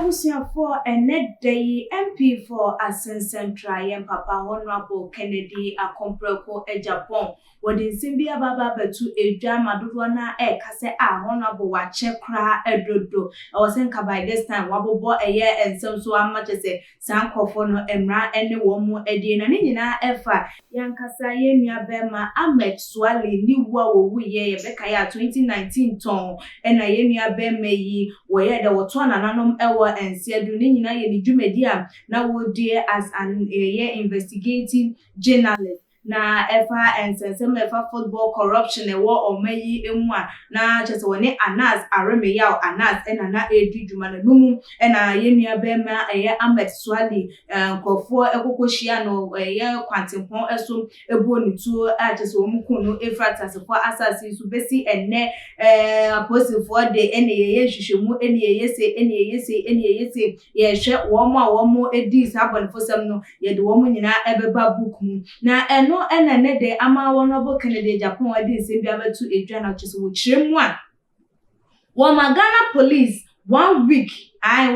Abusia for a net day MP for Central and Papa Honorable Kennedy Akompreko Agyapong. What is Simbia Baba to a drama Dudwana Kase Honorable Wachekra Edodo. I was in by this time Wabo bought a year and some so much as a Sankofono Emra any woman Edina Nina Efa Yankasa Yenya Bema Ahmed Suale New Wa we Bekaya 2019 ton and Ayenia Beme where there were two and and said Dunina Jumedia now would dear as an investigating journalist. Na efa and some efa football corruption a war or may emwa na just one anas areme yaw anas and na edu jumana numu and yemia bema Ahmed Suale kofo ekokohia no kwantempon eso ebu nitu just omuku efrata se for asasi su besi enne apostle for the ene hwehwemu ene yese ye hwe womo edi sabon fosam no ye de womo nyina ebeba book mu na no ena ne de ama Honorable Kennedy Agyapong adi nsembia betu edwa na twese wo kiremu a wo Ghana police 1 week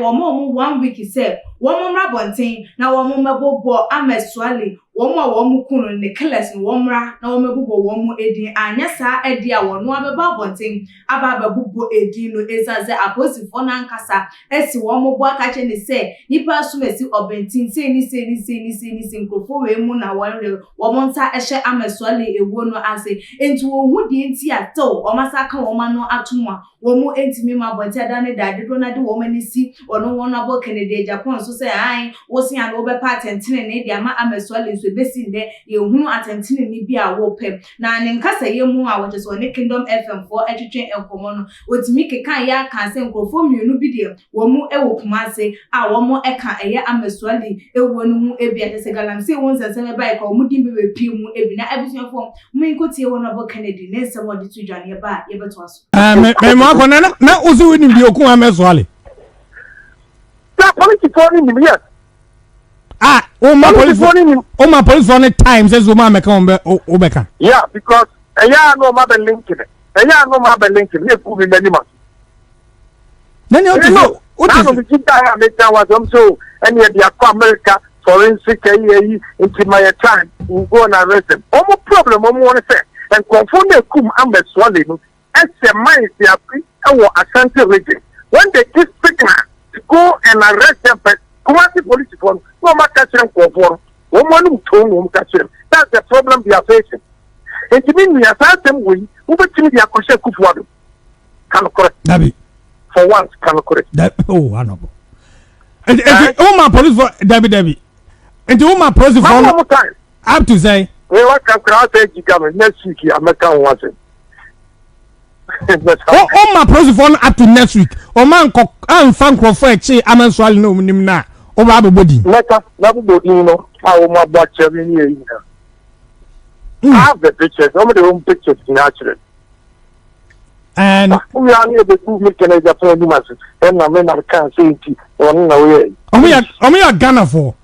wo 1 week say wo mrabonten na wo mebobo Ahmed Suale wo kunu ne killers wo mra na wo mebobo wo edi anya sa edi a wo no abeba bonten aba bebobo edi no ezaze aposifo na nkasa esi wo mobo akache ne say nipa sumesi obentin say ni nkrofo we mu na wo monta ehye Ahmed Suale ewo no ase enti wo hu di enti ato o masaka wo ma no atomwa wo mu entimi ma bonte da ne da de na de wo mani si ono Honorable Kennedy Agyapong so say ai wo si an wo be patentine ne de ama Ahmed Suale so besi nde ye hunu atentine ni bia wo pem na ne nkasa ye mu a wo so ne Kingdom FM for etwetwe enkomo no otimi keka ya kan se nkrofo mienu bi de wo mu ewo kumase a wo mu eka eye Ahmed Suale ewo no mu ebia te se galamse won sensem ba e ka wo mu dimbe be pie mu ebi na abusuafo mu inkotie Honorable Kennedy ne nsem odi tu dwane ba ye beto aso me ma ko na ozu wini bi okun Ahmed Suale that police for him yes my police for any time says woman make obeka yeah because no ma be linking no be linking here could be many months then you what is the guy make that was so any of the America forensic into my time we go and arrest them no problem want to say and confirm they come Ahmed Suale no SMI is their Ashanti region when they give signal to go and arrest them Kumasi police force no matter for woman to catch them. That's the problem we are facing. And to me, we are certain we between the Akosha Kufuado. Can correct. Dabi. For once, can correct. That honorable. And my police for Dabi. And my police for one more time. I have to say. We want to cross the government next week. American was it. My police for up to next week. O man cock and fan crofet say Ahmed Suale no nim na. Over everybody. Nobody know how my watch every year. I have the pictures, some of the own pictures in actually. And we are near the 2 million Japanese, and I mean, I can't say it on the way. We are Ghana for.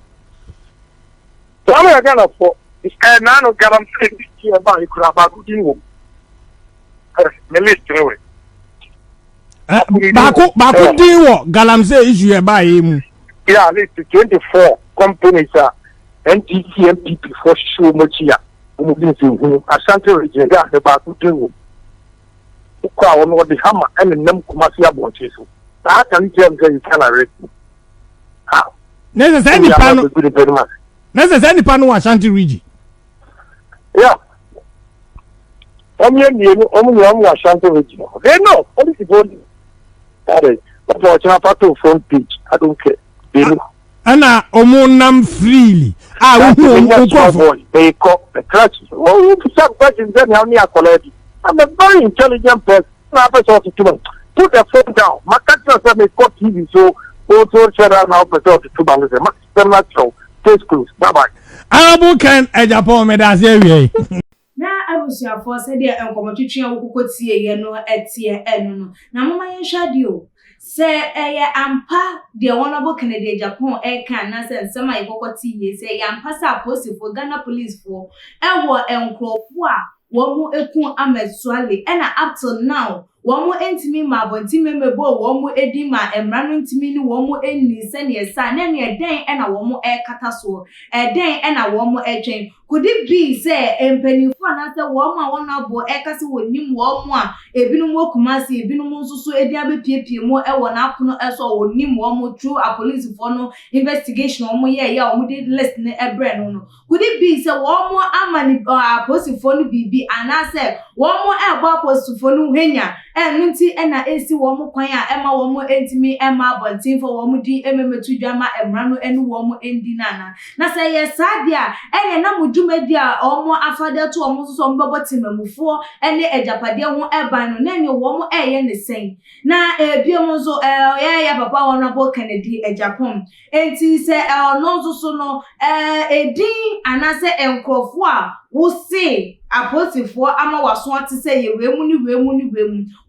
So I'm Ghana for. It's a nano guarantee about you could have a good deal. Baku diwo galamse issue by him. Yeah, at least 24 companies are NTT and PP for sure much here. Ashanti region got the Baku diwo. Ukwa on the hammer and the num Kumasi about you. I can tell you can arrest me. How? There's any panel Ashanti region. Yeah. Only Ashanti region. They know. Only the body. That is. But watching a part of front page. I don't care. They know. Anna omonam freely. They call the clutches. Oh, you some questions then how near college. I'm a very intelligent person. Put the phone down. My country said they got TV, so also shut down now for 2 months. Maximum show. Case closed. Bye bye. Honorable Ken Agyapong me da say na abusuafo se de enkomotwetwe wokokotie ye no etie enu no na mama ye hwade o se eye ampa de Honorable Kennedy Agyapong kan na se nsema ye kokotie ye se ye ampa sa posifo Ghana police for ewo enkrofo a wo mu ekun Ahmed Suale na up till now wɔn ntumi ma abɔnten mmɛbɔ wɔn edi ma mmara no ntumi ne wɔn eni sɛnea sa na nea ɛdɛn ɛna wɔn ɛkata so ɛdɛn ɛna wɔn ɛtwɛn could it be say mpanimfo anase wɔn a wɔn abɔ ɛkasa wɔ nim wɔn a ebinom wɔ kumase ebinom nso so edi abepiepie mu ɛwɔ n'apono ɛso wɔ nim wɔn through apolisifoɔ no investigation wɔn yɛ wɔn de list ne ɛbrɛ no could it be say wɔn ama ne apolisifoɔ no bibi anase wɔn ɛbɔ apolisifoɔ no henya ɛno nti ɛna esi wɔn kwan a ɛma wɔn ntumi ɛma abɔnten for wɔn di ememetu dwama ɛmra no ɛne wɔn endi nana na sɛ yɛ saa deɛ ɛyɛ na mo dwumadi a wɔn afade to wɔn nso so wɔn bɛbɔ temamufoɔ ɛne agyapadeɛ ho ɛban no na ne wɔn ɛyɛ ne sɛn na ebiem nso yɛ papa wɔn abɔ Kennedy Agyapong enti sɛ ɔno nso so no edin anase nkrɔfoɔ a wose aposifoɔ ama waso ate sɛ yɛ wemu ni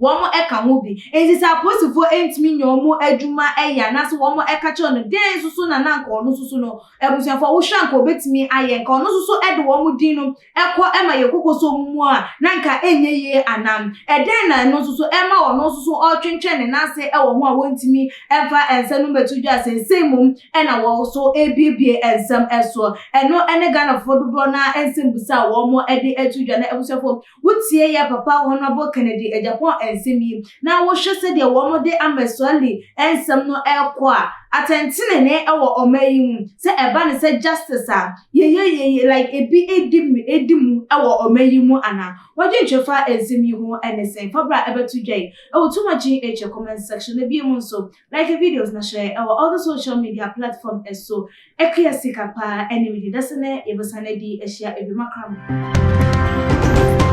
wɔn ɛka ho bi enti sɛ aposifoɔ entimi nyɛ wɔn adwuma ɛyɛ anase wɔn ɛka kyerɛ no den nso na nanka ɔno nso no ebusuafo wo hwanka obetimi ayɛ nka ɔno nso ɛde wɔn din no ɛkɔ ɛma yɛ kokoso mu a nanka enye yie anam ɛden na ɛno nso ɛma ɔno nso ɔtwentwɛn ne nase ɛwɔ ho a wɔntimi ɛfa ɛnsa no betu dwa sensɛn mu ɛna wɔn so ebiebie ɛnsɛm ɛso ɛno ɛne Ghanafoɔ dodoɔ na ɛnsɛm bisa wɔn ɛde etu dwa na ebusuafo wotie yɛ papa wɔn abɔ Kennedy Agyapong ɛnsɛm yi na wɔhwɛ sɛ deɛ wɔn de ama Suale ɛnsɛm no ɛkɔ a atentine ne ɛwɔ ɔman yi mu sɛ ɛba ne sɛ justice a yeye like ebi edimu ɛwɔ ɔman yi mu ana wɔde ntwefa ɛnsɛm yi ho ɛne sɛn fabra ɛbɛto dwa yi ɛwɔ too much in comment section na bi mu nso like videos na share ɛwɔ all the social media platform ɛso ɛkua sika pa ɛne video dasene yɛbɛsane di ɛhyia ebi makram